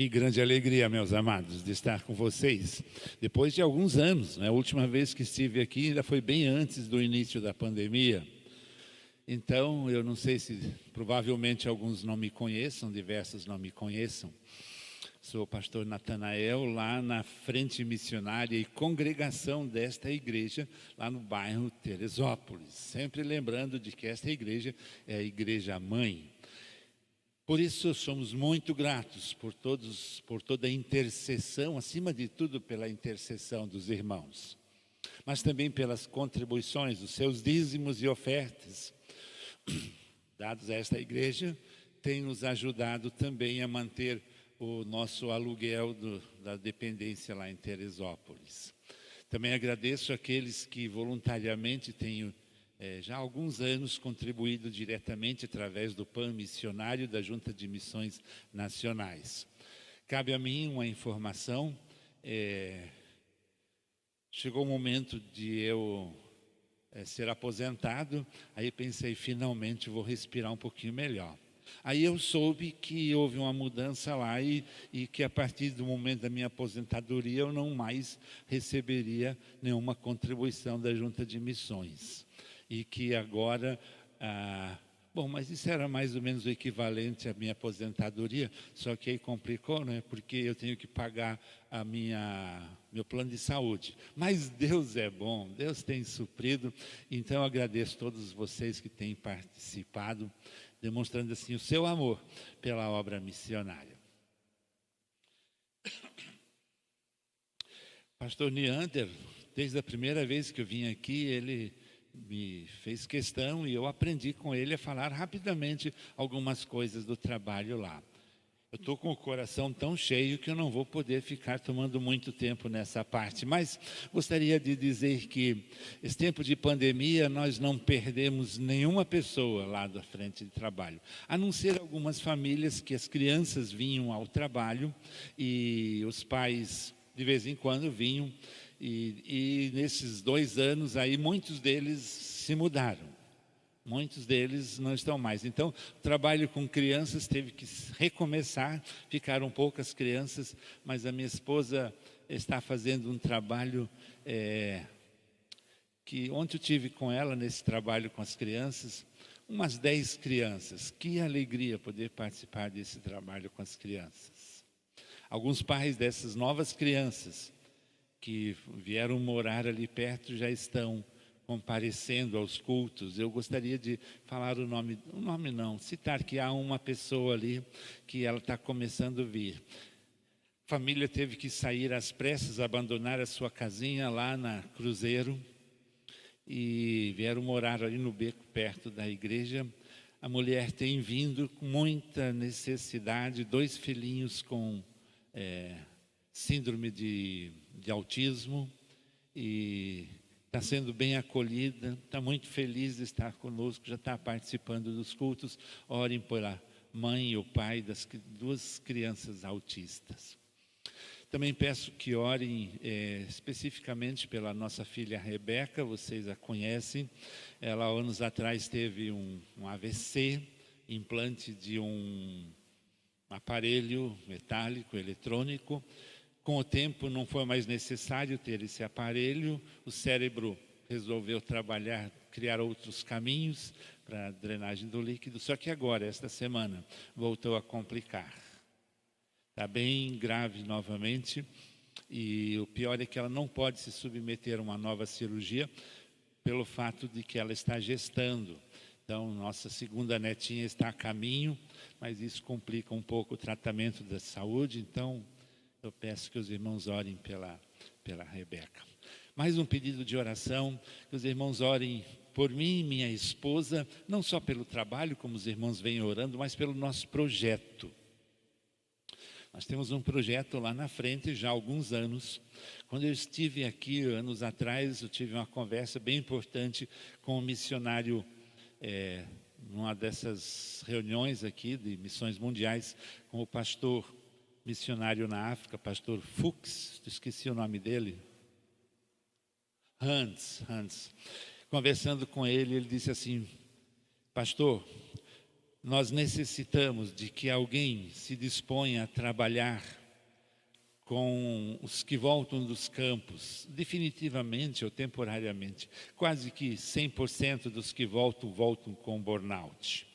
Que grande alegria, meus amados, de estar com vocês. Depois de alguns anos, né? A última vez que estive aqui ainda foi bem antes do início da pandemia. Então, eu não sei se provavelmente alguns não me conheçam, diversos não me conheçam. Sou o pastor Natanael, lá na frente missionária e congregação desta igreja, lá no bairro Teresópolis. Sempre lembrando de que esta igreja é a igreja mãe. Por isso somos muito gratos por toda a intercessão, acima de tudo pela intercessão dos irmãos, mas também pelas contribuições, os seus dízimos e ofertas, dados a esta igreja, tem nos ajudado também a manter o nosso aluguel da dependência lá em Teresópolis. Também agradeço àqueles que voluntariamente têm já há alguns anos contribuído diretamente através do PAN missionário da Junta de Missões Nacionais. Cabe a mim uma informação, chegou o momento de eu ser aposentado, aí pensei, finalmente vou respirar um pouquinho melhor. Aí eu soube que houve uma mudança lá e que a partir do momento da minha aposentadoria eu não mais receberia nenhuma contribuição da Junta de Missões. E que agora, bom, mas isso era mais ou menos o equivalente à minha aposentadoria, só que aí complicou, né? Porque eu tenho que pagar meu plano de saúde. Mas Deus é bom, Deus tem suprido, então eu agradeço a todos vocês que têm participado, demonstrando assim o seu amor pela obra missionária. Pastor Neander, desde a primeira vez que eu vim aqui, ele me fez questão e eu aprendi com ele a falar rapidamente algumas coisas do trabalho lá. Eu estou com o coração tão cheio que eu não vou poder ficar tomando muito tempo nessa parte, mas gostaria de dizer que esse tempo de pandemia nós não perdemos nenhuma pessoa lá da frente de trabalho, a não ser algumas famílias que as crianças vinham ao trabalho e os pais de vez em quando vinham. E nesses 2 anos aí, muitos deles se mudaram. Muitos deles não estão mais. Então, o trabalho com crianças teve que recomeçar. Ficaram poucas crianças, mas a minha esposa está fazendo um trabalho que ontem eu tive com ela nesse trabalho com as crianças, umas 10 crianças. Que alegria poder participar desse trabalho com as crianças. Alguns pais dessas novas crianças que vieram morar ali perto já estão comparecendo aos cultos. Eu gostaria de falar o nome não, citar que há uma pessoa ali que ela está começando a vir. A família teve que sair às pressas, abandonar a sua casinha lá na Cruzeiro e vieram morar ali no beco perto da igreja. A mulher tem vindo com muita necessidade, 2 filhinhos com síndrome de autismo e está sendo bem acolhida, está muito feliz de estar conosco, já está participando dos cultos. Orem pela mãe e o pai das 2 crianças autistas. Também peço que orem especificamente pela nossa filha Rebeca, vocês a conhecem. Ela, anos atrás, teve um AVC, implante de um aparelho metálico, eletrônico. Com o tempo não foi mais necessário ter esse aparelho, o cérebro resolveu criar outros caminhos para a drenagem do líquido, só que agora, esta semana, voltou a complicar. Está bem grave novamente e o pior é que ela não pode se submeter a uma nova cirurgia pelo fato de que ela está gestando. Então, nossa segunda netinha está a caminho, mas isso complica um pouco o tratamento da saúde, então eu peço que os irmãos orem pela Rebeca. Mais um pedido de oração, que os irmãos orem por mim e minha esposa, não só pelo trabalho, como os irmãos vêm orando, mas pelo nosso projeto. Nós temos um projeto lá na frente já há alguns anos. Quando eu estive aqui, anos atrás, eu tive uma conversa bem importante com um missionário, numa dessas reuniões aqui de missões mundiais, com o pastor missionário na África, pastor Fuchs, esqueci o nome dele, Hans. Conversando com ele, ele disse assim: pastor, nós necessitamos de que alguém se disponha a trabalhar com os que voltam dos campos, definitivamente ou temporariamente. Quase que 100% dos que voltam com burnout.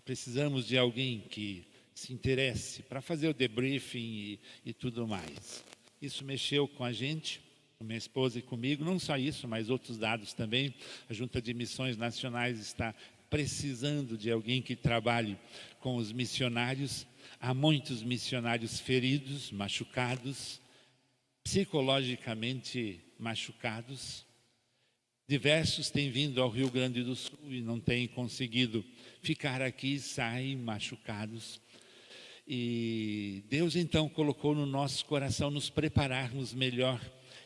Precisamos de alguém que se interesse para fazer o debriefing e tudo mais. Isso mexeu com a gente, com minha esposa e comigo, não só isso, mas outros dados também. A Junta de Missões Nacionais está precisando de alguém que trabalhe com os missionários. Há muitos missionários feridos, machucados, psicologicamente machucados. Diversos têm vindo ao Rio Grande do Sul e não têm conseguido ficar aqui, saem machucados. E Deus então colocou no nosso coração nos prepararmos melhor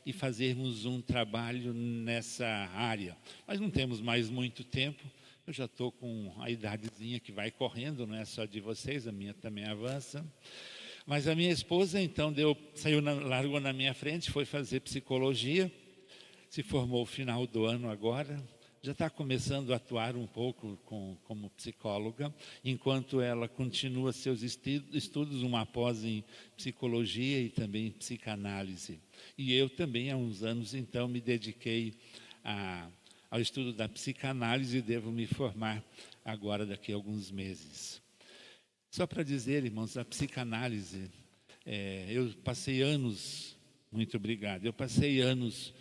e fazermos um trabalho nessa área. Nós não temos mais muito tempo. Eu já estou com a idadezinha que vai correndo, não é só de vocês, a minha também avança. Mas a minha esposa, então, largou na minha frente, foi fazer psicologia, se formou no final do ano agora, já está começando a atuar um pouco como psicóloga, enquanto ela continua seus estudos, uma pós em psicologia e também em psicanálise. E eu também, há uns anos, então, me dediquei ao estudo da psicanálise e devo me formar agora daqui a alguns meses. Só para dizer, irmãos, a psicanálise, eu passei anos, muito obrigado, eu passei anos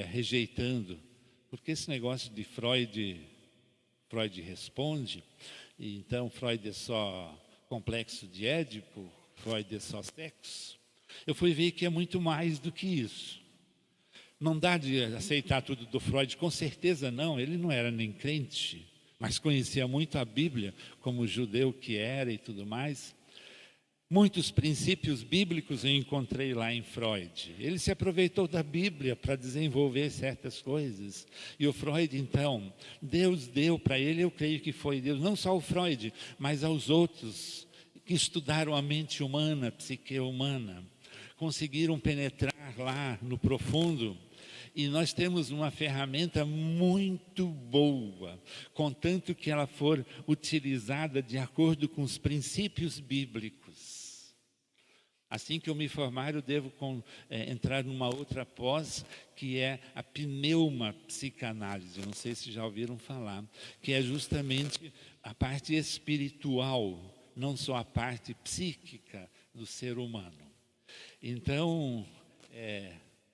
rejeitando, porque esse negócio de Freud responde, e então Freud é só complexo de Édipo, Freud é só sexo. Eu fui ver que é muito mais do que isso. Não dá de aceitar tudo do Freud, com certeza não, ele não era nem crente, mas conhecia muito a Bíblia, como judeu que era e tudo mais. Muitos princípios bíblicos eu encontrei lá em Freud. Ele se aproveitou da Bíblia para desenvolver certas coisas. E o Freud, então, Deus deu para ele, eu creio que foi Deus, não só o Freud, mas aos outros que estudaram a mente humana, a psique humana, conseguiram penetrar lá no profundo. E nós temos uma ferramenta muito boa, contanto que ela for utilizada de acordo com os princípios bíblicos. Assim que eu me formar, eu devo entrar numa outra pós, que é a pneumapsicanálise. Não sei se já ouviram falar, que é justamente a parte espiritual, não só a parte psíquica do ser humano. Então,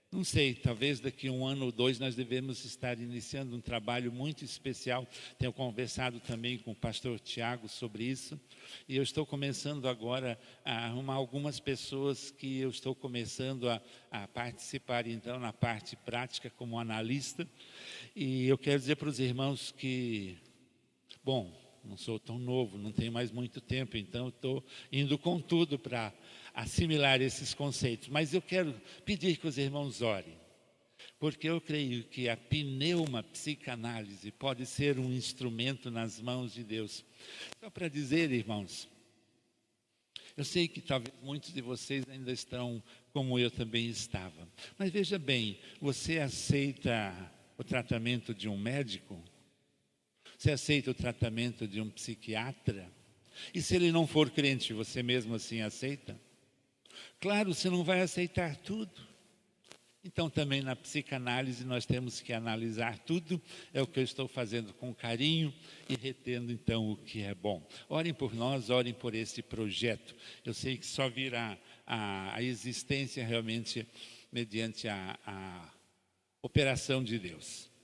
não sei, talvez daqui a 1 ano ou 2 nós devemos estar iniciando um trabalho muito especial. Tenho conversado também com o pastor Tiago sobre isso. E eu estou começando agora a arrumar algumas pessoas que eu estou começando a participar, então, na parte prática como analista. E eu quero dizer para os irmãos que, bom, não sou tão novo, não tenho mais muito tempo, então estou indo com tudo para assimilar esses conceitos. Mas eu quero pedir que os irmãos orem, porque eu creio que a pneumapsicanálise pode ser um instrumento nas mãos de Deus. Só para dizer, irmãos, eu sei que talvez muitos de vocês ainda estão como eu também estava. Mas veja bem, você aceita o tratamento de um médico? Você aceita o tratamento de um psiquiatra? E se ele não for crente, você mesmo assim aceita? Claro, você não vai aceitar tudo. Então também na psicanálise nós temos que analisar tudo. É o que eu estou fazendo com carinho e retendo então o que é bom. Orem por nós, orem por esse projeto. Eu sei que só virá a existência realmente mediante a operação de Deus.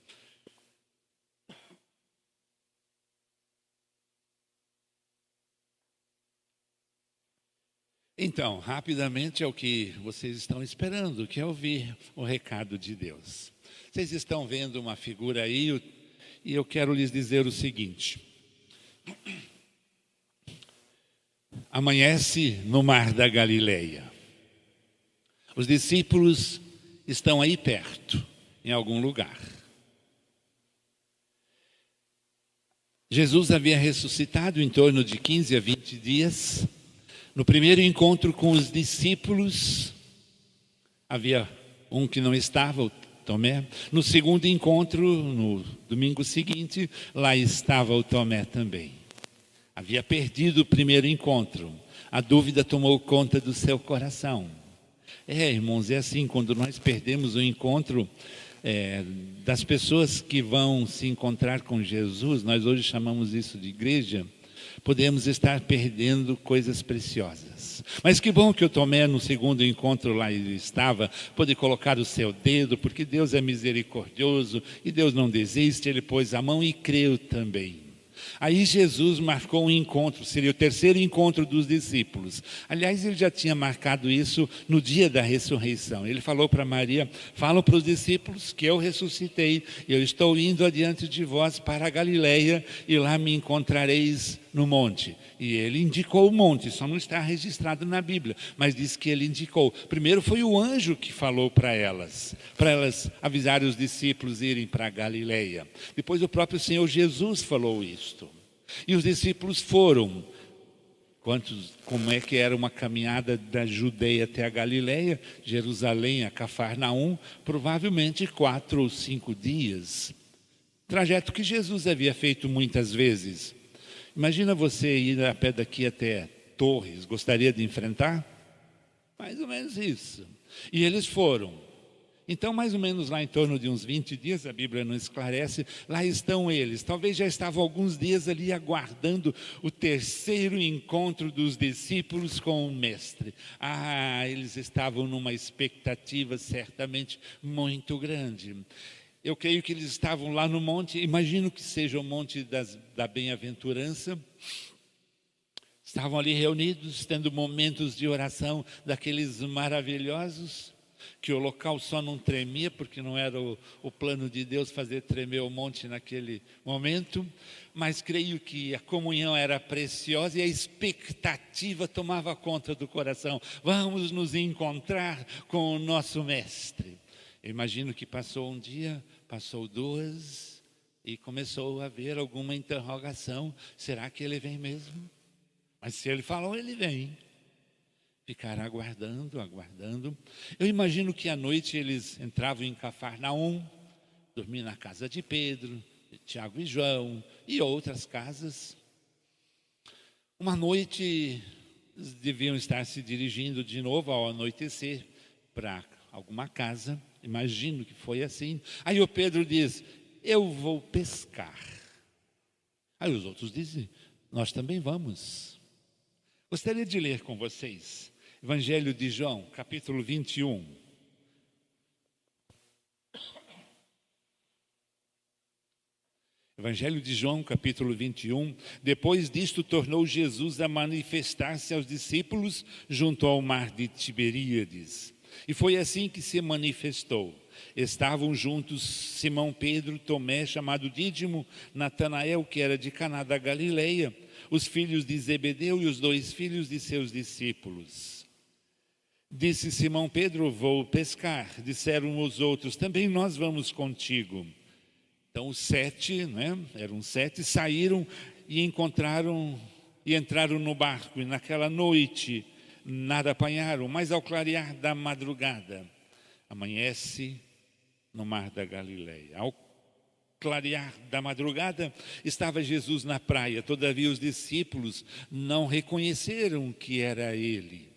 Então, rapidamente é o que vocês estão esperando, que é ouvir o recado de Deus. Vocês estão vendo uma figura aí e eu quero lhes dizer o seguinte. Amanhece no mar da Galileia. Os discípulos estão aí perto, em algum lugar. Jesus havia ressuscitado em torno de 15 a 20 dias. No primeiro encontro com os discípulos, havia um que não estava, o Tomé. No segundo encontro, no domingo seguinte, lá estava o Tomé também. Havia perdido o primeiro encontro. A dúvida tomou conta do seu coração. Irmãos, é assim, quando nós perdemos o encontro das pessoas que vão se encontrar com Jesus, nós hoje chamamos isso de igreja, podemos estar perdendo coisas preciosas. Mas que bom que o Tomé, no segundo encontro lá ele estava, pôde colocar o seu dedo, porque Deus é misericordioso e Deus não desiste, ele pôs a mão e creu também. Aí Jesus marcou um encontro, seria o terceiro encontro dos discípulos. Aliás, ele já tinha marcado isso no dia da ressurreição. Ele falou para Maria: fala para os discípulos que eu ressuscitei, eu estou indo adiante de vós para a Galileia e lá me encontrareis no monte. E ele indicou o monte, só não está registrado na Bíblia, mas diz que ele indicou. Primeiro foi o anjo que falou para elas avisarem os discípulos irem para a Galileia. Depois o próprio Senhor Jesus falou isto. E os discípulos foram. Como é que era uma caminhada da Judeia até a Galileia, Jerusalém a Cafarnaum, provavelmente 4 ou 5 dias. Trajeto que Jesus havia feito muitas vezes. Imagina você ir a pé daqui até Torres, gostaria de enfrentar? Mais ou menos isso. E eles foram. Então, mais ou menos lá em torno de uns 20 dias, a Bíblia não esclarece, lá estão eles. Talvez já estavam alguns dias ali aguardando o terceiro encontro dos discípulos com o Mestre. Eles estavam numa expectativa certamente muito grande. Eu creio que eles estavam lá no monte, imagino que seja o monte da bem-aventurança. Estavam ali reunidos, tendo momentos de oração daqueles maravilhosos, que o local só não tremia, porque não era o plano de Deus fazer tremer o monte naquele momento, mas creio que a comunhão era preciosa e a expectativa tomava conta do coração. Vamos nos encontrar com o nosso Mestre. Eu imagino que passou um dia, passou 2, e começou a haver alguma interrogação. Será que ele vem mesmo? Mas se ele falou, ele vem. Ficaram aguardando. Eu imagino que à noite eles entravam em Cafarnaum, dormiam na casa de Pedro, de Tiago e João e outras casas. Uma noite, eles deviam estar se dirigindo de novo ao anoitecer para alguma casa. Imagino que foi assim. Aí o Pedro diz: eu vou pescar. Aí os outros dizem: nós também vamos. Gostaria de ler com vocês Evangelho de João, capítulo 21. Evangelho de João, capítulo 21. Depois disto, tornou Jesus a manifestar-se aos discípulos junto ao mar de Tiberíades. E foi assim que se manifestou. Estavam juntos Simão Pedro, Tomé, chamado Dídimo, Natanael, que era de Caná da Galileia, os filhos de Zebedeu e os 2 filhos de seus discípulos. Disse Simão Pedro: vou pescar. Disseram os outros: também nós vamos contigo. Então os 7, eram 7, saíram e entraram no barco. E naquela noite nada apanharam, mas ao clarear da madrugada, amanhece no mar da Galileia. Ao clarear da madrugada, estava Jesus na praia. Todavia os discípulos não reconheceram que era ele.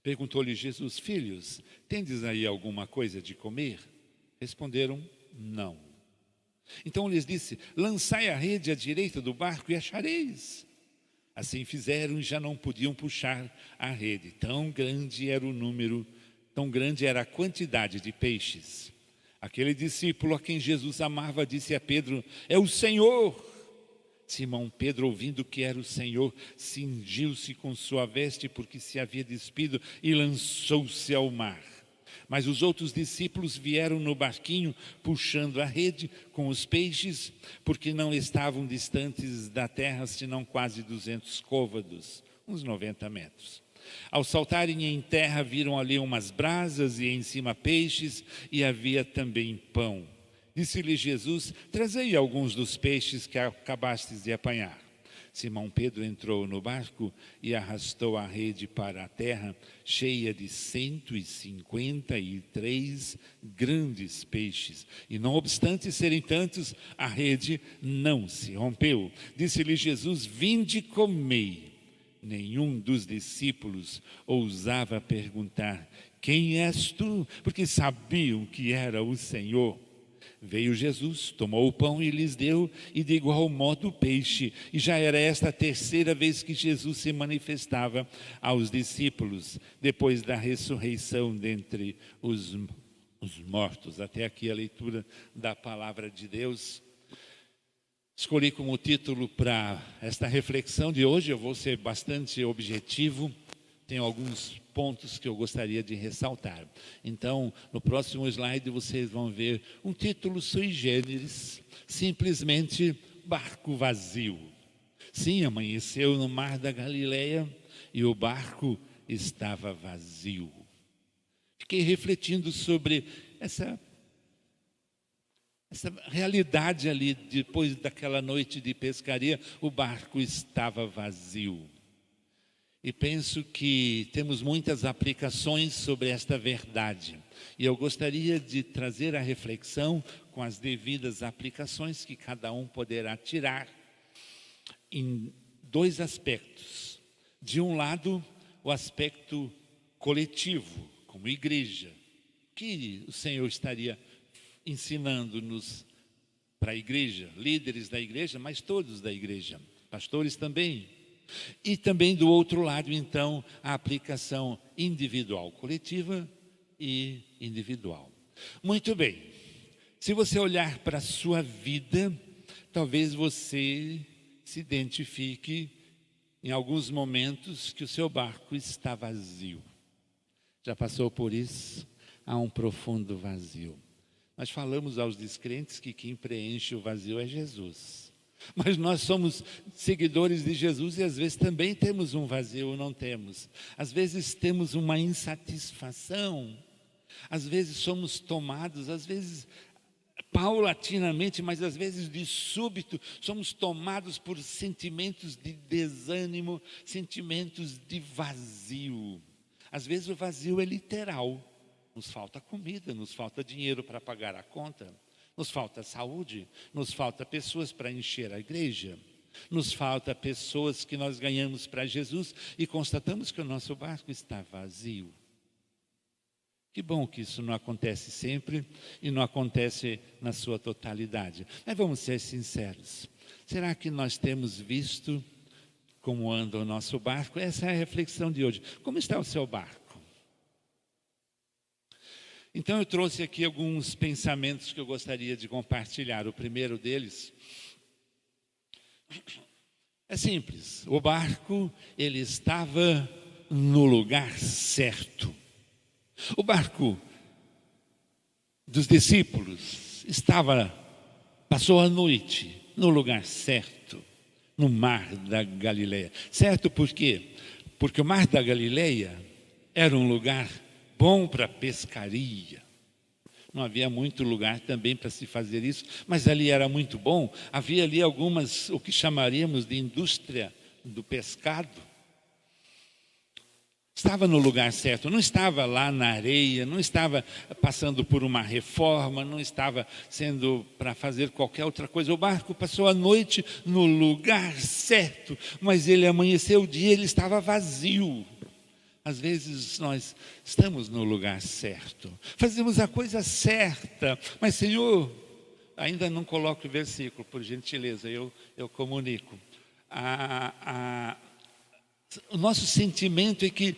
Perguntou-lhe Jesus: filhos, tendes aí alguma coisa de comer? Responderam: não. Então lhes disse: lançai a rede à direita do barco e achareis. Assim fizeram e já não podiam puxar a rede. Tão grande era o número, tão grande era a quantidade de peixes. Aquele discípulo a quem Jesus amava disse a Pedro: é o Senhor. Simão Pedro, ouvindo que era o Senhor, cingiu-se com sua veste, porque se havia despido, e lançou-se ao mar. Mas os outros discípulos vieram no barquinho, puxando a rede com os peixes, porque não estavam distantes da terra, senão quase 200 côvados, uns 90 metros. Ao saltarem em terra, viram ali umas brasas e em cima peixes, e havia também pão. Disse-lhe Jesus: trazei alguns dos peixes que acabastes de apanhar. Simão Pedro entrou no barco e arrastou a rede para a terra, cheia de 153 grandes peixes. E não obstante serem tantos, a rede não se rompeu. Disse-lhe Jesus: vinde, comei. Nenhum dos discípulos ousava perguntar: quem és tu? Porque sabiam que era o Senhor. Veio Jesus, tomou o pão e lhes deu, e de igual modo o peixe. E já era esta a terceira vez que Jesus se manifestava aos discípulos, depois da ressurreição dentre os mortos. Até aqui a leitura da palavra de Deus. Escolhi como título para esta reflexão de hoje, eu vou ser bastante objetivo, tenho alguns pontos que eu gostaria de ressaltar. Então, no próximo slide vocês vão ver um título sui generis, simplesmente barco vazio. Sim, amanheceu no mar da Galileia e o barco estava vazio. Fiquei refletindo sobre essa realidade ali. Depois daquela noite de pescaria, o barco estava vazio. E penso que temos muitas aplicações sobre esta verdade. E eu gostaria de trazer a reflexão com as devidas aplicações que cada um poderá tirar em dois aspectos. De um lado, o aspecto coletivo, como igreja, que o Senhor estaria ensinando-nos para a igreja, líderes da igreja, mas todos da igreja, pastores também. E também do outro lado, então, a aplicação individual, coletiva e individual. Muito bem, se você olhar para a sua vida, talvez você se identifique em alguns momentos que o seu barco está vazio. Já passou por isso? Há um profundo vazio. Nós falamos aos descrentes que quem preenche o vazio é Jesus. Mas nós somos seguidores de Jesus e às vezes também temos um vazio ou não temos. Às vezes temos uma insatisfação. Às vezes somos tomados, às vezes paulatinamente, mas às vezes de súbito, somos tomados por sentimentos de desânimo, sentimentos de vazio. Às vezes o vazio é literal. Nos falta comida, nos falta dinheiro para pagar a conta. Nos falta saúde, nos falta pessoas para encher a igreja, nos falta pessoas que nós ganhamos para Jesus e constatamos que o nosso barco está vazio. Que bom que isso não acontece sempre e não acontece na sua totalidade. Mas vamos ser sinceros, será que nós temos visto como anda o nosso barco? Essa é a reflexão de hoje. Como está o seu barco? Então eu trouxe aqui alguns pensamentos que eu gostaria de compartilhar. O primeiro deles é simples. O barco, ele estava no lugar certo. O barco dos discípulos passou a noite no lugar certo, no mar da Galileia. Certo por quê? Porque o mar da Galileia era um lugar bom para pescaria. Não havia muito lugar também para se fazer isso, mas ali era muito bom. Havia ali algumas, o que chamaríamos de indústria do pescado. Estava no lugar certo, não estava lá na areia, não estava passando por uma reforma, não estava sendo para fazer qualquer outra coisa. O barco passou a noite no lugar certo, mas ele amanheceu o dia, ele estava vazio. Às vezes nós estamos no lugar certo, fazemos a coisa certa, mas Senhor, ainda não coloco o versículo, por gentileza, eu comunico. O nosso sentimento é que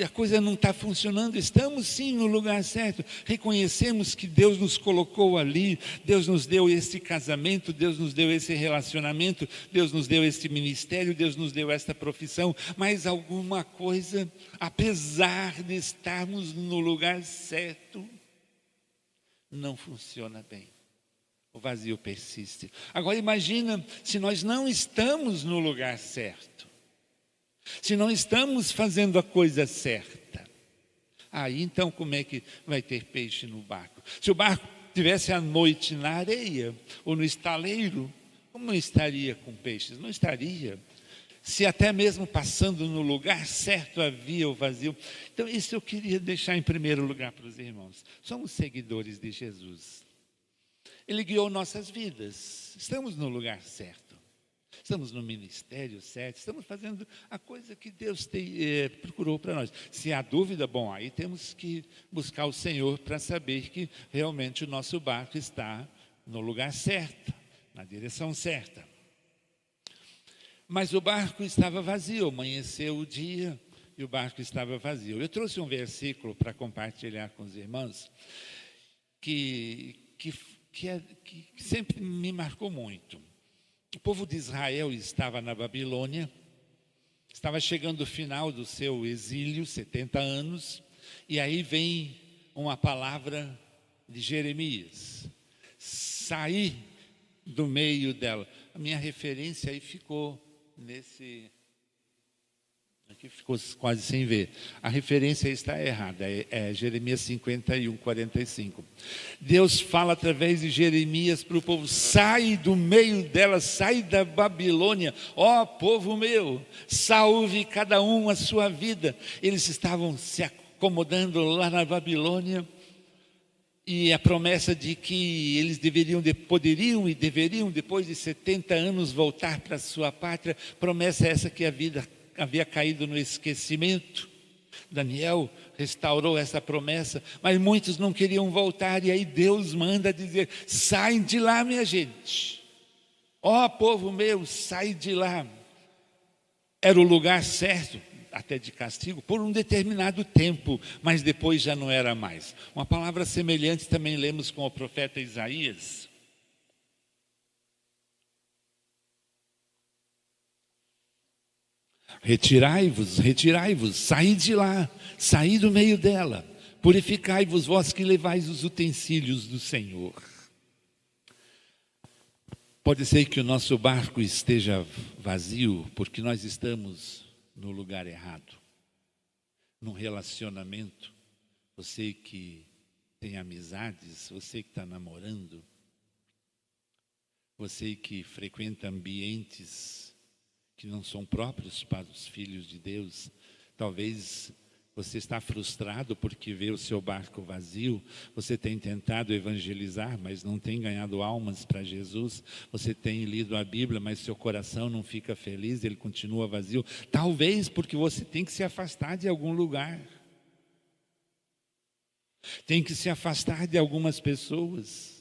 a coisa não está funcionando. Estamos sim no lugar certo, reconhecemos que Deus nos colocou ali, Deus nos deu esse casamento, Deus nos deu esse relacionamento, Deus nos deu esse ministério, Deus nos deu esta profissão, mas alguma coisa, apesar de estarmos no lugar certo, não funciona bem. O vazio persiste. Agora imagina se nós não estamos no lugar certo, se não estamos fazendo a coisa certa. Aí então como é que vai ter peixe no barco? Se o barco estivesse à noite na areia ou no estaleiro, como estaria com peixes? Não estaria. se até mesmo passando no lugar certo havia o vazio. Então, isso eu queria deixar em primeiro lugar para os irmãos. Somos seguidores de Jesus. Ele guiou nossas vidas. Estamos no lugar certo. Estamos no ministério certo. Estamos fazendo a coisa que Deus procurou para nós. Se há dúvida, bom, aí temos que buscar o Senhor para saber que realmente o nosso barco está no lugar certo, na direção certa. Mas o barco estava vazio, amanheceu o dia e o barco estava vazio. Eu trouxe um versículo para compartilhar com os irmãos que sempre me marcou muito. O povo de Israel estava na Babilônia, estava chegando o final do seu exílio, 70 anos, e aí vem uma palavra de Jeremias: sair do meio dela. A minha referência aí ficou nesse... Aqui ficou quase sem ver. A referência está errada, é Jeremias 51, 45. Deus fala através de Jeremias para o povo: sai do meio dela, sai da Babilônia, ó povo meu, salve cada um a sua vida. Eles estavam se acomodando lá na Babilônia, e a promessa de que eles poderiam e deveriam, depois de 70 anos, voltar para a sua pátria. Promessa essa que a vida havia caído no esquecimento. Daniel restaurou essa promessa, mas muitos não queriam voltar, e aí Deus manda dizer: saem de lá, minha gente, ó povo meu, sai de lá. Era o lugar certo, até de castigo, por um determinado tempo, mas depois já não era mais. Uma palavra semelhante também lemos com o profeta Isaías. Retirai-vos, retirai-vos, saí de lá, saí do meio dela, purificai-vos vós que levais os utensílios do Senhor. Pode ser que o nosso barco esteja vazio porque nós estamos no lugar errado, num relacionamento. Você que tem amizades, você que está namorando, você que frequenta ambientes que não são próprios para os filhos de Deus. Talvez você está frustrado porque vê o seu barco vazio. Você tem tentado evangelizar, mas não tem ganhado almas para Jesus. Você tem lido a Bíblia, mas seu coração não fica feliz, ele continua vazio. Talvez porque você tem que se afastar de algum lugar. Tem que se afastar de algumas pessoas.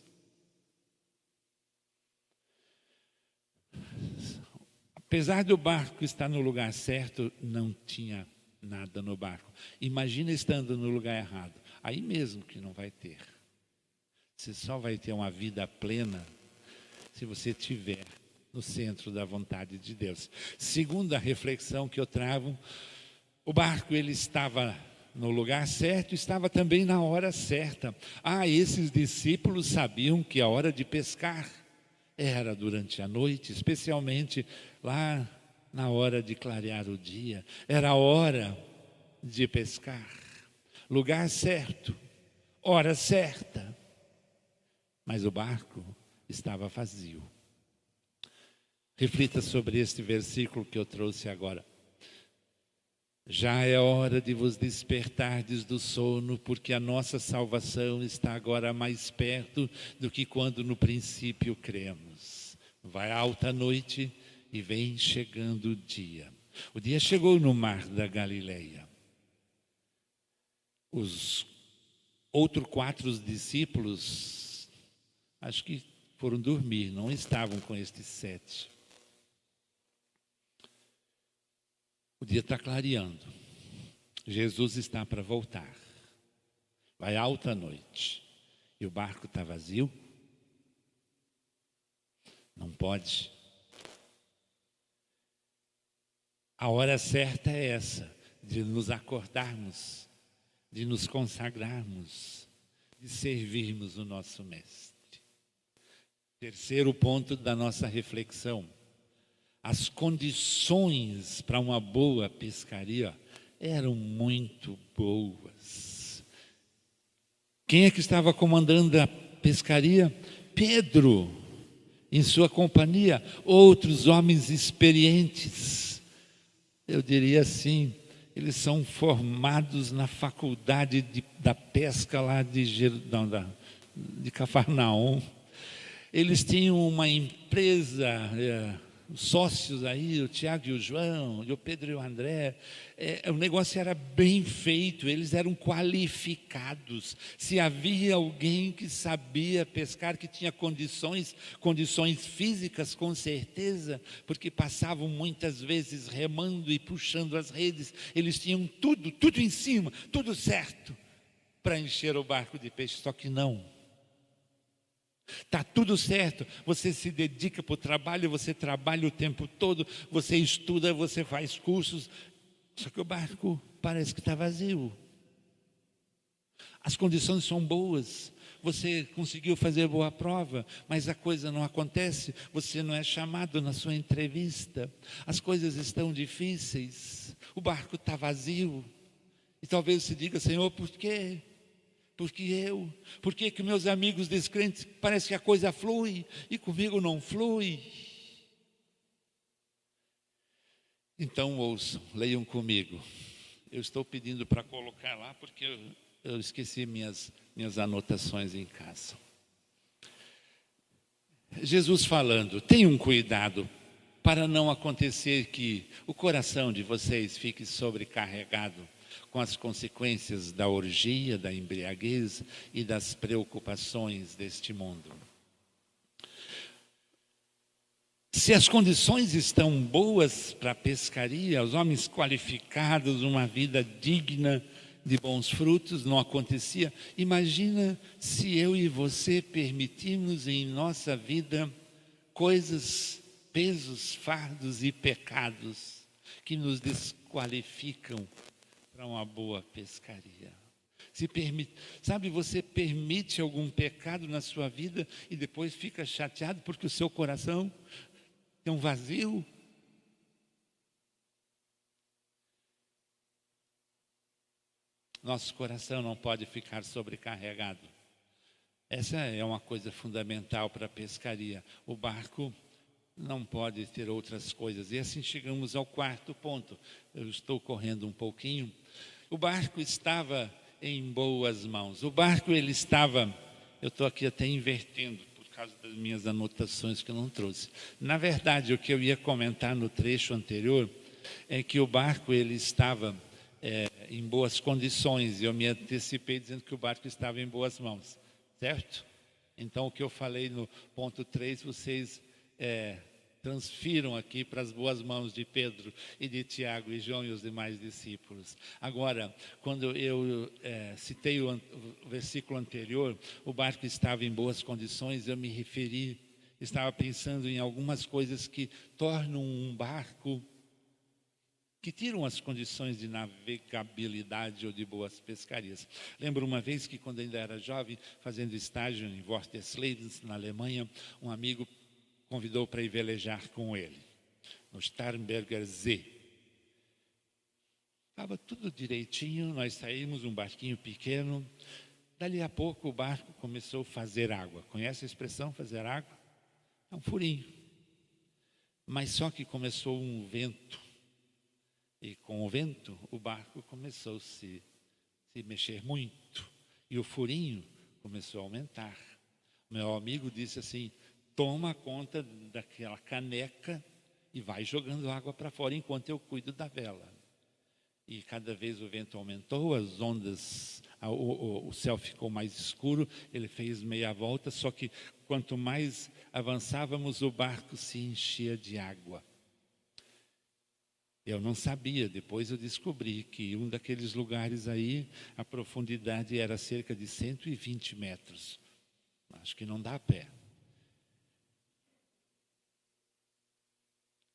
Apesar do barco estar no lugar certo, não tinha nada no barco. Imagina estando no lugar errado. Aí mesmo que não vai ter. Você só vai ter uma vida plena se você estiver no centro da vontade de Deus. Segunda reflexão que eu trago: o barco ele estava no lugar certo, estava também na hora certa. Esses discípulos sabiam que a hora de pescar era durante a noite, especialmente lá na hora de clarear o dia. Era a hora de pescar. Lugar certo, hora certa. Mas o barco estava vazio. Reflita sobre este versículo que eu trouxe agora. Já é hora de vos despertardes do sono, porque a nossa salvação está agora mais perto do que quando no princípio cremos. Vai alta a noite e vem chegando o dia. O dia chegou no mar da Galileia. Os outros 4 discípulos, acho que foram dormir, não estavam com estes 7. O dia está clareando. Jesus está para voltar. Vai alta a noite. E o barco está vazio? Não pode. A hora certa é essa, de nos acordarmos, de nos consagrarmos, de servirmos o nosso Mestre. Terceiro ponto da nossa reflexão: as condições para uma boa pescaria eram muito boas. Quem é que estava comandando a pescaria? Pedro, em sua companhia, outros homens experientes. eu diria assim, eles são formados na faculdade da pesca lá de Cafarnaum. Eles tinham uma empresa, sócios aí, o Tiago e o João, e o Pedro e o André. O negócio era bem feito, eles eram qualificados. Se havia alguém que sabia pescar, que tinha condições físicas, com certeza, porque passavam muitas vezes remando e puxando as redes, eles tinham tudo em cima, tudo certo, para encher o barco de peixe, só que não. Está tudo certo, você se dedica para o trabalho, você trabalha o tempo todo, você estuda, você faz cursos, só que o barco parece que está vazio. As condições são boas, você conseguiu fazer boa prova, mas a coisa não acontece, você não é chamado na sua entrevista, as coisas estão difíceis, o barco está vazio, e talvez você diga: Senhor, por quê? Por que meus amigos descrentes parece que a coisa flui e comigo não flui? Então ouçam, leiam comigo. Eu estou pedindo para colocar lá porque eu esqueci minhas anotações em casa. Jesus falando: tenham cuidado para não acontecer que o coração de vocês fique sobrecarregado com as consequências da orgia, da embriaguez e das preocupações deste mundo. Se as condições estão boas para a pescaria, os homens qualificados, uma vida digna de bons frutos, não acontecia. Imagina se eu e você permitirmos em nossa vida coisas, pesos, fardos e pecados que nos desqualificam para uma boa pescaria. Sabe, você permite algum pecado na sua vida e depois fica chateado porque o seu coração tem um vazio. Nosso coração não pode ficar sobrecarregado. Essa é uma coisa fundamental para a pescaria. O barco não pode ter outras coisas. E assim chegamos ao quarto ponto. Eu estou correndo um pouquinho. O barco estava em boas mãos. O barco, ele estava... Eu estou aqui até invertendo por causa das minhas anotações que eu não trouxe. Na verdade, o que eu ia comentar no trecho anterior é que o barco, ele estava em boas condições. E eu me antecipei dizendo que o barco estava em boas mãos. Certo? Então, o que eu falei no ponto 3, vocês transfiram aqui para as boas mãos de Pedro e de Tiago e João e os demais discípulos. Agora, quando eu citei o versículo anterior, o barco estava em boas condições, eu me referi, estava pensando em algumas coisas que tornam um barco, que tiram as condições de navegabilidade ou de boas pescarias. Lembro uma vez que, quando ainda era jovem, fazendo estágio em Wortersleben, na Alemanha, um amigo convidou para ir velejar com ele, no Starnberger See. Estava tudo direitinho, nós saímos, um barquinho pequeno. Dali a pouco o barco começou a fazer água. Conhece a expressão fazer água? É um furinho. Mas só que começou um vento. E com o vento, o barco começou a se mexer muito. E o furinho começou a aumentar. Meu amigo disse assim: toma conta daquela caneca e vai jogando água para fora enquanto eu cuido da vela. E cada vez o vento aumentou, as ondas, o céu ficou mais escuro, ele fez meia volta, só que quanto mais avançávamos, o barco se enchia de água. Eu não sabia, depois eu descobri que um daqueles lugares aí, a profundidade era cerca de 120 metros. Acho que não dá a pé.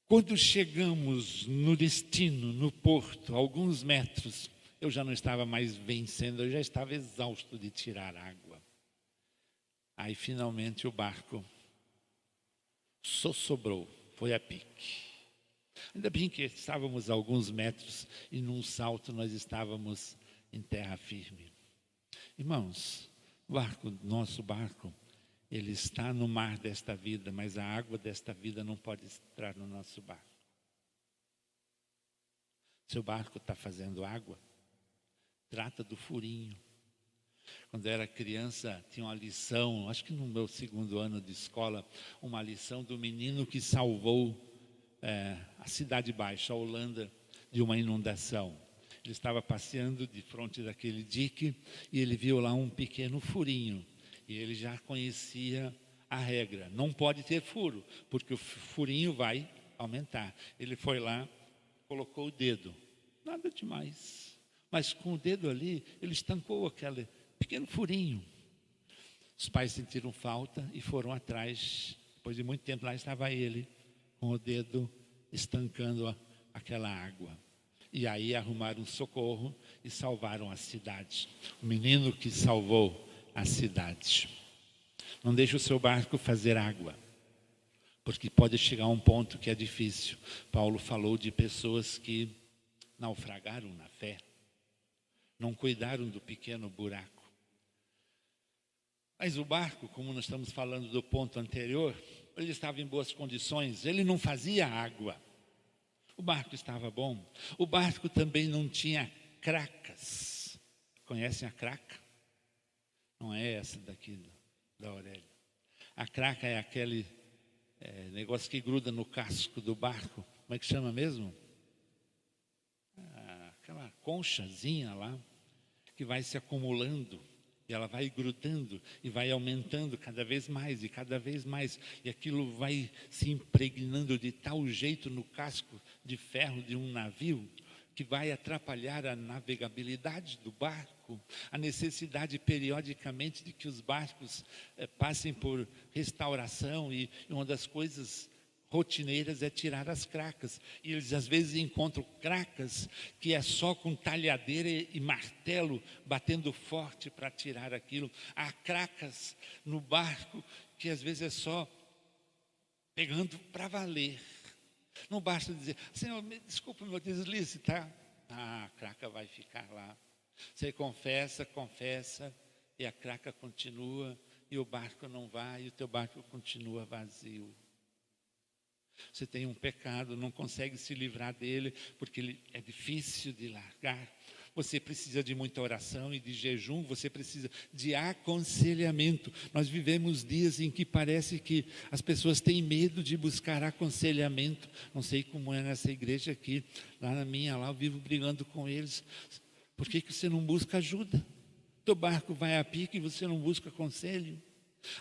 Quando chegamos no destino, no porto, alguns metros, eu já não estava mais vencendo, eu já estava exausto de tirar água. Aí finalmente o barco sobrou, foi a pique. Ainda bem que estávamos a alguns metros e num salto nós estávamos em terra firme. Irmãos, nosso barco, ele está no mar desta vida, mas a água desta vida não pode entrar no nosso barco. Seu barco está fazendo água? Trata do furinho. Quando eu era criança, tinha uma lição, acho que no meu 2º ano de escola, uma lição do menino que salvou a Cidade Baixa, a Holanda, de uma inundação. Ele estava passeando de frente daquele dique e ele viu lá um pequeno furinho. E ele já conhecia a regra. Não pode ter furo, porque o furinho vai aumentar. Ele foi lá, colocou o dedo. Nada demais. Mas com o dedo ali, ele estancou aquele pequeno furinho. Os pais sentiram falta e foram atrás. Depois de muito tempo lá estava ele, com o dedo estancando aquela água. E aí arrumaram socorro e salvaram a cidade. O menino que salvou a cidade. Não deixe o seu barco fazer água, porque pode chegar a um ponto que é difícil. Paulo falou de pessoas que naufragaram na fé, não cuidaram do pequeno buraco. Mas o barco, como nós estamos falando do ponto anterior, ele estava em boas condições, ele não fazia água. O barco estava bom. O barco também não tinha cracas. Conhecem a craca? Não é essa daqui da orelha. A craca é aquele negócio que gruda no casco do barco. Como é que chama mesmo? Aquela conchazinha lá, que vai se acumulando. E ela vai grudando e vai aumentando cada vez mais e cada vez mais. E aquilo vai se impregnando de tal jeito no casco de ferro de um navio que vai atrapalhar a navegabilidade do barco, a necessidade periodicamente de que os barcos passem por restauração. E uma das coisas rotineiras é tirar as cracas. E eles às vezes encontram cracas que é só com talhadeira e martelo batendo forte para tirar aquilo. Há cracas no barco que às vezes é só pegando para valer. Não basta dizer, Senhor, desculpa o meu deslize, tá? A craca vai ficar lá. Você confessa, e a craca continua, e o barco não vai, e o teu barco continua vazio. Você tem um pecado, não consegue se livrar dele, porque ele é difícil de largar. Você precisa de muita oração e de jejum, você precisa de aconselhamento. Nós vivemos dias em que parece que as pessoas têm medo de buscar aconselhamento. Não sei como é nessa igreja aqui, lá na minha, lá eu vivo brigando com eles. Por que você não busca ajuda? Teu barco vai a pique e você não busca conselho?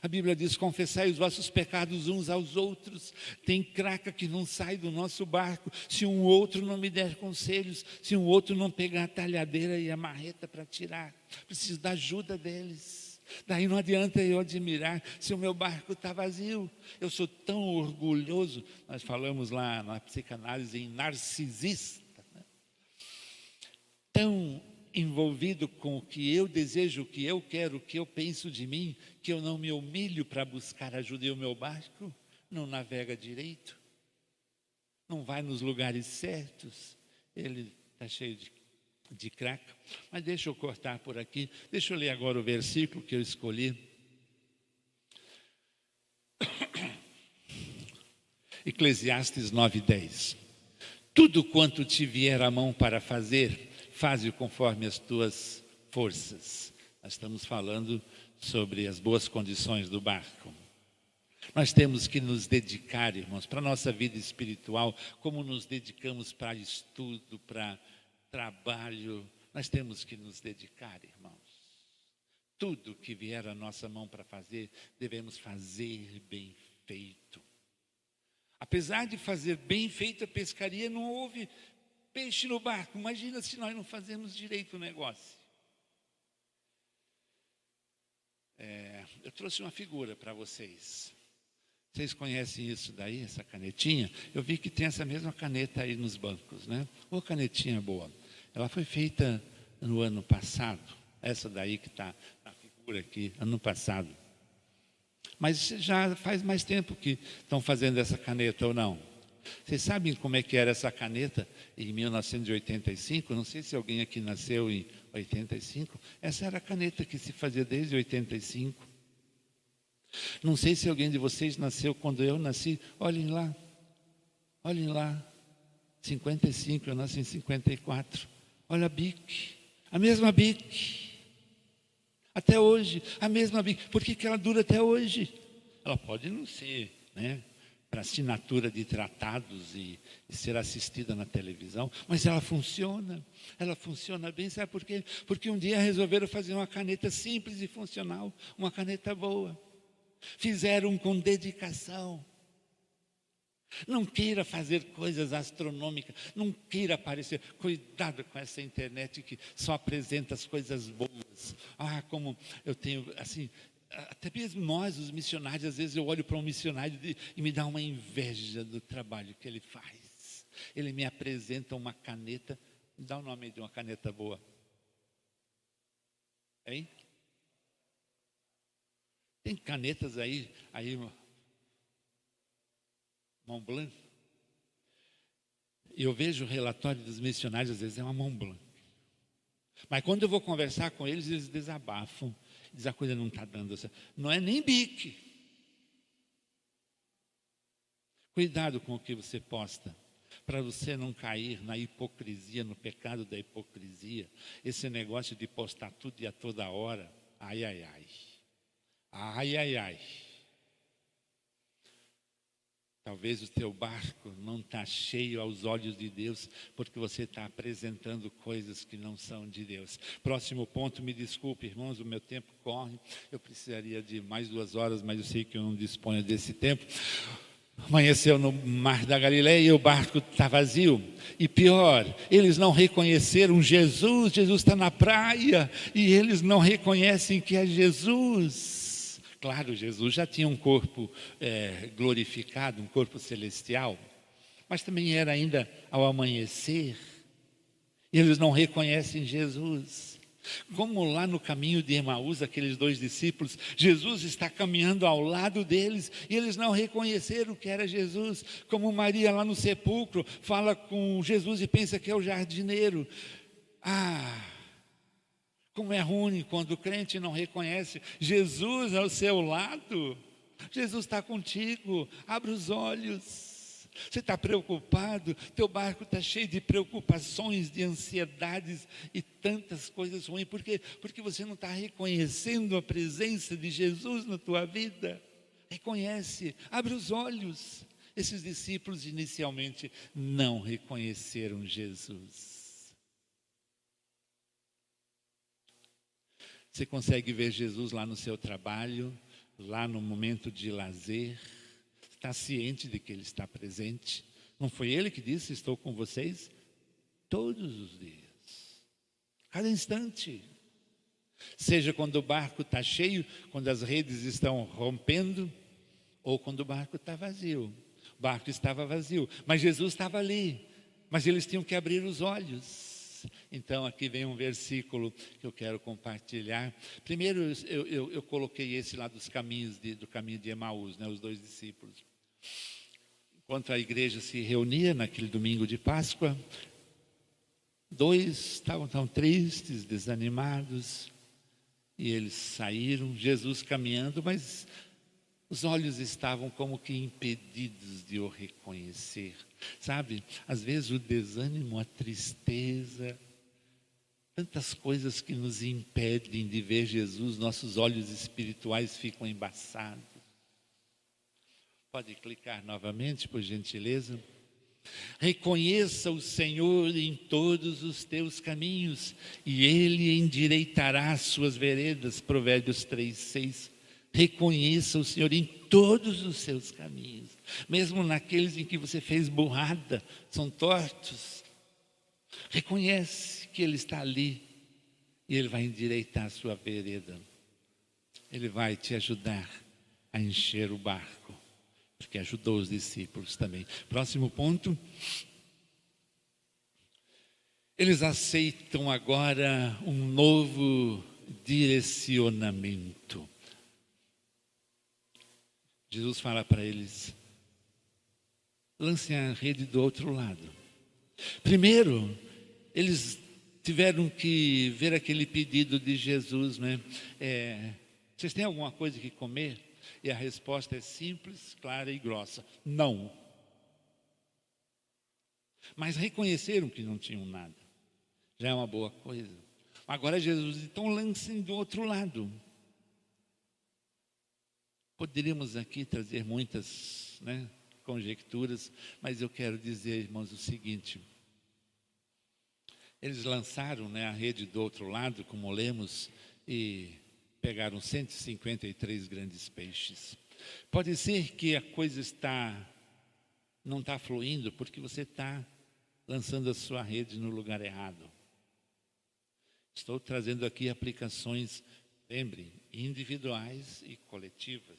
A Bíblia diz, confessai os vossos pecados uns aos outros. Tem craca que não sai do nosso barco se um outro não me der conselhos, se um outro não pegar a talhadeira e a marreta para tirar. Preciso da ajuda deles. Daí não adianta eu admirar se o meu barco está vazio. Eu sou tão orgulhoso. Nós falamos lá na psicanálise em narcisista, né? Tão envolvido com o que eu desejo, o que eu quero, o que eu penso de mim, que eu não me humilho para buscar ajuda. E o meu barco não navega direito, não vai nos lugares certos, ele está cheio de craca. Mas deixa eu cortar por aqui, deixa eu ler agora o versículo que eu escolhi. Eclesiastes 9:10. Tudo quanto te vier à mão para fazer, faze-o conforme as tuas forças. Nós estamos falando sobre as boas condições do barco. Nós temos que nos dedicar, irmãos, para a nossa vida espiritual, como nos dedicamos para estudo, para trabalho. Nós temos que nos dedicar, irmãos. Tudo que vier à nossa mão para fazer, devemos fazer bem feito. Apesar de fazer bem feito a pescaria, não houve peixe no barco. Imagina se nós não fazemos direito o negócio. Eu trouxe uma figura para vocês. Vocês conhecem isso daí, essa canetinha? Eu vi que tem essa mesma caneta aí nos bancos, né? Uma canetinha boa. Ela foi feita no ano passado. Essa daí que está na figura aqui, ano passado. Mas já faz mais tempo que estão fazendo essa caneta ou não? Vocês sabem como é que era essa caneta em 1985? Não sei se alguém aqui nasceu em 85. Essa era a caneta que se fazia desde 85. Não sei se alguém de vocês nasceu quando eu nasci. Olhem lá. Olhem lá. 55, eu nasci em 54. Olha a BIC, a mesma BIC. Até hoje, a mesma BIC. Por que ela dura até hoje? Ela pode não ser, né, para assinatura de tratados e ser assistida na televisão, mas ela funciona bem, sabe por quê? Porque um dia resolveram fazer uma caneta simples e funcional, uma caneta boa. Fizeram com dedicação. Não queira fazer coisas astronômicas, não queira aparecer. Cuidado com essa internet que só apresenta as coisas boas. Ah, como eu tenho, assim, até mesmo nós, os missionários, às vezes eu olho para um missionário e me dá uma inveja do trabalho que ele faz. Ele me apresenta uma caneta, me dá o nome de uma caneta boa. Hein? Tem canetas aí, Mont Blanc. Eu vejo o relatório dos missionários, às vezes é uma Mont Blanc. Mas quando eu vou conversar com eles, eles desabafam. Dizem, a coisa não está dando certo. Não é nem BIC. Cuidado com o que você posta, para você não cair na hipocrisia, no pecado da hipocrisia. Esse negócio de postar tudo e a toda hora. Ai, ai, ai. Ai, ai, ai. Talvez o teu barco não está cheio aos olhos de Deus, porque você está apresentando coisas que não são de Deus. Próximo ponto, me desculpe, irmãos, o meu tempo corre. Eu precisaria de mais 2 horas, mas eu sei que eu não disponho desse tempo. Amanheceu no mar da Galileia e o barco está vazio. E pior, eles não reconheceram Jesus. Jesus está na praia e eles não reconhecem que é Jesus. Claro, Jesus já tinha um corpo glorificado, um corpo celestial, mas também era ainda ao amanhecer. E eles não reconhecem Jesus. Como lá no caminho de Emaús, aqueles 2 discípulos, Jesus está caminhando ao lado deles e eles não reconheceram que era Jesus. Como Maria lá no sepulcro fala com Jesus e pensa que é o jardineiro. Como é ruim quando o crente não reconhece Jesus ao seu lado. Jesus está contigo, abre os olhos. Você está preocupado, teu barco está cheio de preocupações, de ansiedades e tantas coisas ruins. Por quê? Porque você não está reconhecendo a presença de Jesus na tua vida. Reconhece, abre os olhos. Esses discípulos inicialmente não reconheceram Jesus. Você consegue ver Jesus lá no seu trabalho, lá no momento de lazer, está ciente de que Ele está presente. Não foi Ele que disse, estou com vocês todos os dias, cada instante. Seja quando o barco está cheio, quando as redes estão rompendo, ou quando o barco está vazio. O barco estava vazio, mas Jesus estava ali, mas eles tinham que abrir os olhos. Então aqui vem um versículo que eu quero compartilhar. Primeiro eu coloquei esse lá do caminho de Emaús, né, os 2 discípulos. Enquanto a igreja se reunia naquele domingo de Páscoa, 2 estavam tão tristes, desanimados, e eles saíram, Jesus caminhando, mas os olhos estavam como que impedidos de o reconhecer. Sabe, às vezes o desânimo, a tristeza, tantas coisas que nos impedem de ver Jesus, nossos olhos espirituais ficam embaçados. Pode clicar novamente, por gentileza. Reconheça o Senhor em todos os teus caminhos, e Ele endireitará as suas veredas. Provérbios 3:6. Reconheça o Senhor em todos os seus caminhos, mesmo naqueles em que você fez burrada, são tortos. Reconhece que Ele está ali e Ele vai endireitar a sua vereda. Ele vai te ajudar a encher o barco, porque ajudou os discípulos também. Próximo ponto. Eles aceitam agora um novo direcionamento. Jesus fala para eles, lancem a rede do outro lado. Primeiro, eles tiveram que ver aquele pedido de Jesus, né? Vocês têm alguma coisa que comer? E a resposta é simples, clara e grossa: não. mas reconheceram que não tinham nada. Já é uma boa coisa. Agora Jesus, então lancem do outro lado. Poderíamos aqui trazer muitas, conjecturas, mas eu quero dizer, irmãos, o seguinte: eles lançaram, a rede do outro lado, como lemos, e pegaram 153 grandes peixes. Pode ser que a coisa não está fluindo porque você está lançando a sua rede no lugar errado. Estou trazendo aqui aplicações, lembrem, individuais e coletivas.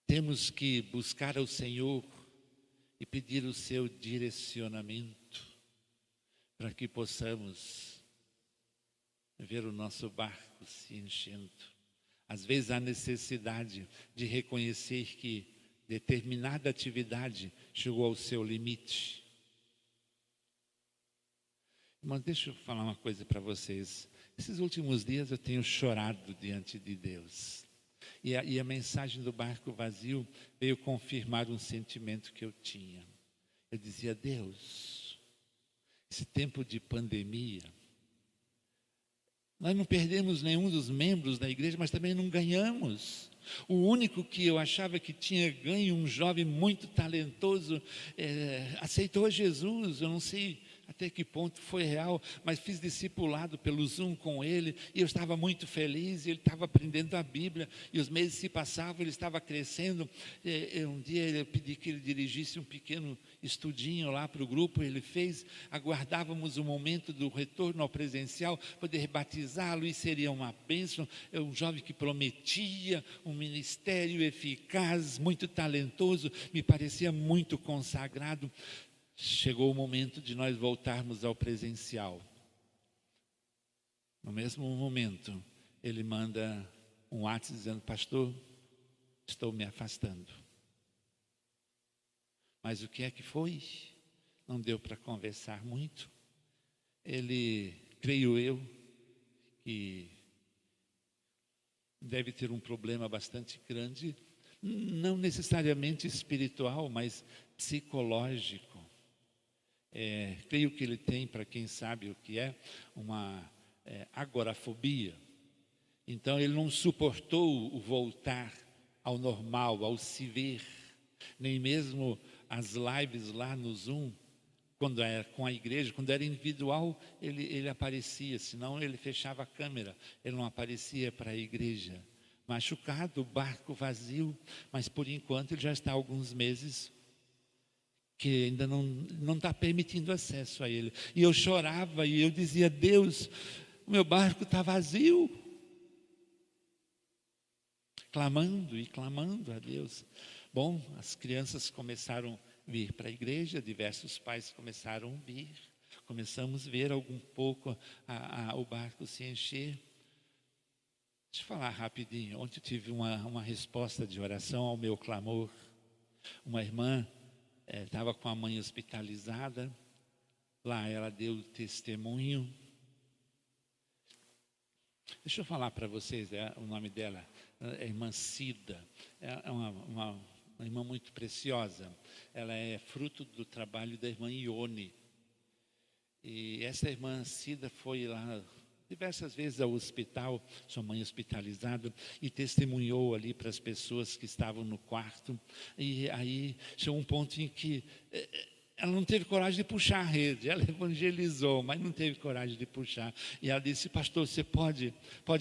Temos que buscar ao Senhor e pedir o seu direcionamento para que possamos ver o nosso barco se enchendo. Às vezes há necessidade de reconhecer que determinada atividade chegou ao seu limite. Mas deixa eu falar uma coisa para vocês. Esses últimos dias eu tenho chorado diante de Deus. E a mensagem do barco vazio veio confirmar um sentimento que eu tinha. Eu dizia: Deus, esse tempo de pandemia, nós não perdemos nenhum dos membros da igreja, mas também não ganhamos. O único que eu achava que tinha ganho, um jovem muito talentoso, aceitou Jesus. Eu não sei até que ponto foi real, mas fiz discipulado pelo Zoom com ele, e eu estava muito feliz, e ele estava aprendendo a Bíblia, e os meses se passavam, ele estava crescendo. Um dia eu pedi que ele dirigisse um pequeno estudinho lá para o grupo, ele fez. Aguardávamos o momento do retorno ao presencial, poder batizá-lo, e seria uma bênção. Um jovem que prometia um ministério eficaz, muito talentoso, me parecia muito consagrado. Chegou o momento de nós voltarmos ao presencial. No mesmo momento, ele manda um WhatsApp dizendo: pastor, estou me afastando. Mas o que é que foi? Não deu para conversar muito. Ele, creio eu, que deve ter um problema bastante grande, não necessariamente espiritual, mas psicológico. Creio que ele tem, para quem sabe o que é, uma agorafobia. Então ele não suportou o voltar ao normal, ao se ver, nem mesmo as lives lá no Zoom, quando era com a igreja, quando era individual, ele aparecia, senão ele fechava a câmera, ele não aparecia para a igreja. Machucado, o barco vazio, mas por enquanto ele já está há alguns meses que ainda não está permitindo acesso a ele. E eu chorava e eu dizia: Deus, o meu barco está vazio. Clamando e clamando a Deus. Bom, as crianças começaram a vir para a igreja, diversos pais começaram a vir. Começamos a ver algum pouco o barco se encher. Deixa eu falar rapidinho. Ontem eu tive uma resposta de oração ao meu clamor. Uma irmã estava com a mãe hospitalizada. Lá ela deu testemunho. Deixa eu falar para vocês o nome dela. É irmã Cida. É uma irmã muito preciosa. Ela é fruto do trabalho da irmã Ione. E essa irmã Cida foi lá diversas vezes ao hospital, sua mãe hospitalizada, e testemunhou ali para as pessoas que estavam no quarto. E aí chegou um ponto em que ela não teve coragem de puxar a rede. Ela evangelizou, mas não teve coragem de puxar. E ela disse: pastor, você pode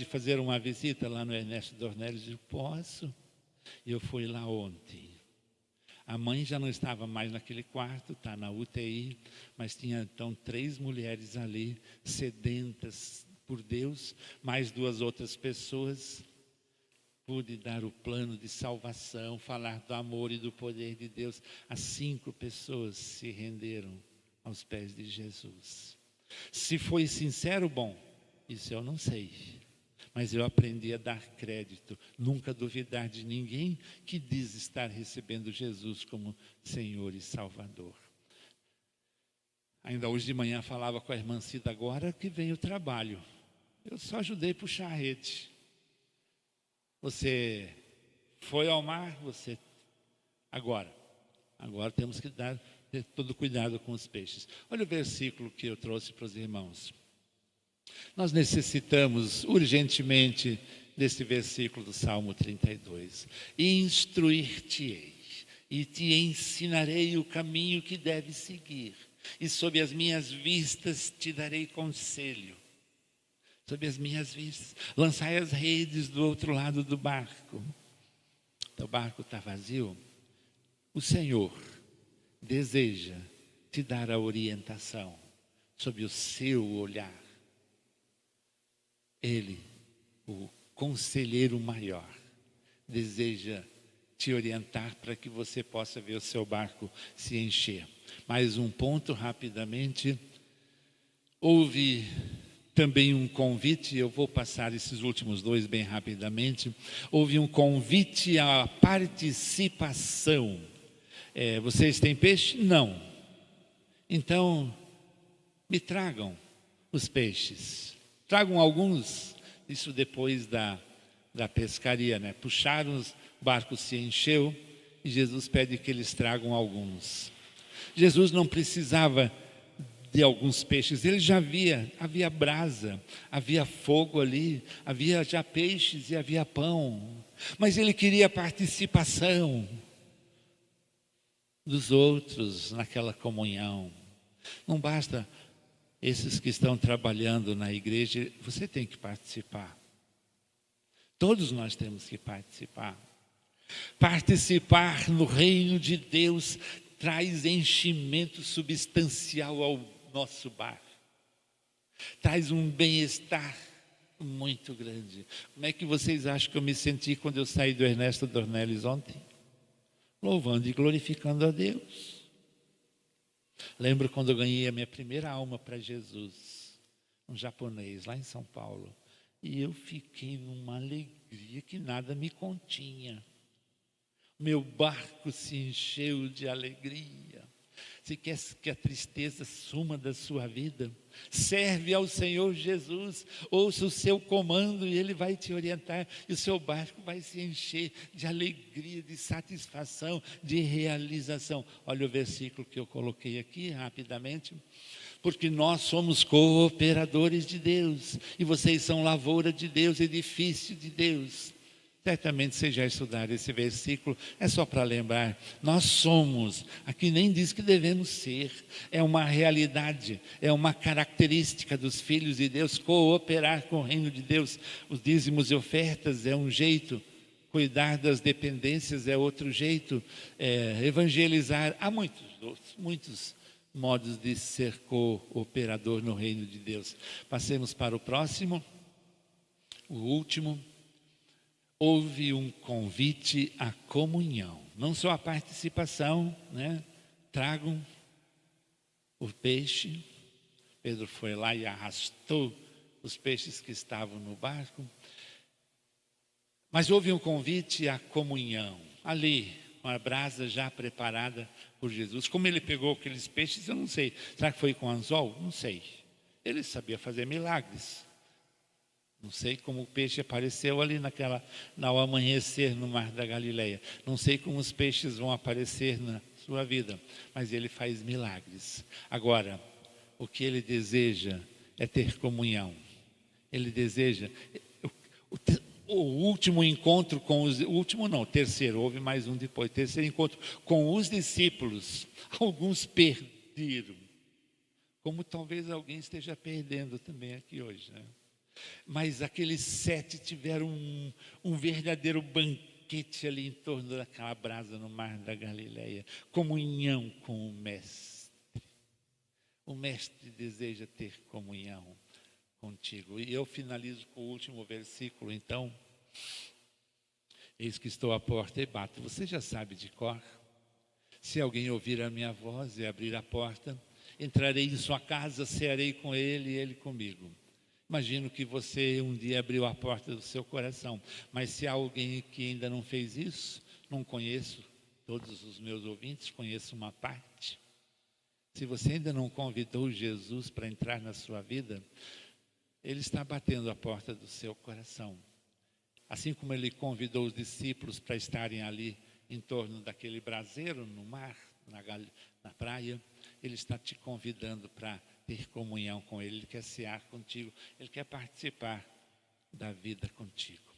fazer uma visita lá no Ernesto Dornelles? Eu disse: posso. E eu fui lá ontem. A mãe já não estava mais naquele quarto, está na UTI, mas tinha então 3 mulheres ali, sedentas por Deus, mais 2 outras pessoas. Pude dar o plano de salvação, falar do amor e do poder de Deus. As 5 pessoas se renderam aos pés de Jesus. Se foi sincero, bom, isso eu não sei. Mas eu aprendi a dar crédito, nunca duvidar de ninguém que diz estar recebendo Jesus como Senhor e Salvador. Ainda hoje de manhã falava com a irmã Cida, agora que vem o trabalho. Eu só ajudei a puxar a rede. Você foi ao mar, agora temos que dar ter todo cuidado com os peixes. Olha o versículo que eu trouxe para os irmãos. Nós necessitamos urgentemente desse versículo do Salmo 32. Instruir-te-ei e te ensinarei o caminho que deves seguir, e sob as minhas vistas te darei conselho. Sob as minhas vistas, lançai as redes do outro lado do barco. O barco está vazio. O Senhor deseja te dar a orientação sob o seu olhar. Ele, o conselheiro maior, deseja te orientar para que você possa ver o seu barco se encher. Mais um ponto rapidamente. Houve também um convite, eu vou passar esses últimos dois bem rapidamente. Houve um convite à participação. Vocês têm peixe? Não. Então, me tragam os peixes. Tragam alguns, isso depois da pescaria, né? Puxaram, o barco se encheu e Jesus pede que eles tragam alguns. Jesus não precisava de alguns peixes, ele já havia brasa, havia fogo ali, havia já peixes e havia pão, mas ele queria a participação dos outros naquela comunhão. Não basta esses que estão trabalhando na igreja, você tem que participar. Todos nós temos que participar. Participar no reino de Deus traz enchimento substancial ao nosso barco. Traz um bem-estar muito grande. Como é que vocês acham que eu me senti quando eu saí do Ernesto Dornelles ontem? Louvando e glorificando a Deus. Lembro quando eu ganhei a minha primeira alma para Jesus, um japonês lá em São Paulo. E eu fiquei numa alegria que nada me continha. Meu barco se encheu de alegria. Se quer que a tristeza suma da sua vida, serve ao Senhor Jesus, ouça o seu comando e Ele vai te orientar. E o seu barco vai se encher de alegria, de satisfação, de realização. Olha o versículo que eu coloquei aqui rapidamente. Porque nós somos cooperadores de Deus, e vocês são lavoura de Deus, edifício de Deus. Certamente vocês já estudaram esse versículo, é só para lembrar. Nós somos, aqui nem diz que devemos ser, é uma realidade, é uma característica dos filhos de Deus, cooperar com o reino de Deus. Os dízimos e ofertas é um jeito, cuidar das dependências é outro jeito, evangelizar, há muitos modos de ser cooperador no reino de Deus. Passemos para o próximo, o último. Houve um convite à comunhão, não só a participação, né? Tragam o peixe. Pedro foi lá e arrastou os peixes que estavam no barco. Mas houve um convite à comunhão, ali, com a brasa já preparada por Jesus. Como ele pegou aqueles peixes, eu não sei. Será que foi com anzol? Não sei. Ele sabia fazer milagres. Não sei como o peixe apareceu ali ao amanhecer no mar da Galileia. Não sei como os peixes vão aparecer na sua vida, mas ele faz milagres. Agora, o que ele deseja é ter comunhão. Ele deseja o último encontro com os... O último não, o terceiro, houve mais um depois. Terceiro encontro com os discípulos. Alguns perderam. Como talvez alguém esteja perdendo também aqui hoje, né? Mas aqueles 7 tiveram um verdadeiro banquete ali em torno daquela brasa no mar da Galileia. Comunhão com o Mestre. O Mestre deseja ter comunhão contigo. E eu finalizo com o último versículo, então. Eis que estou à porta e bato. Você já sabe de cor. Se alguém ouvir a minha voz e abrir a porta, entrarei em sua casa, cearei com ele e ele comigo. Imagino que você um dia abriu a porta do seu coração, mas se há alguém que ainda não fez isso, não conheço todos os meus ouvintes, conheço uma parte. Se você ainda não convidou Jesus para entrar na sua vida, Ele está batendo a porta do seu coração. Assim como Ele convidou os discípulos para estarem ali em torno daquele braseiro no mar na praia, Ele está te convidando para ter comunhão com Ele. Ele quer cear contigo, Ele quer participar da vida contigo.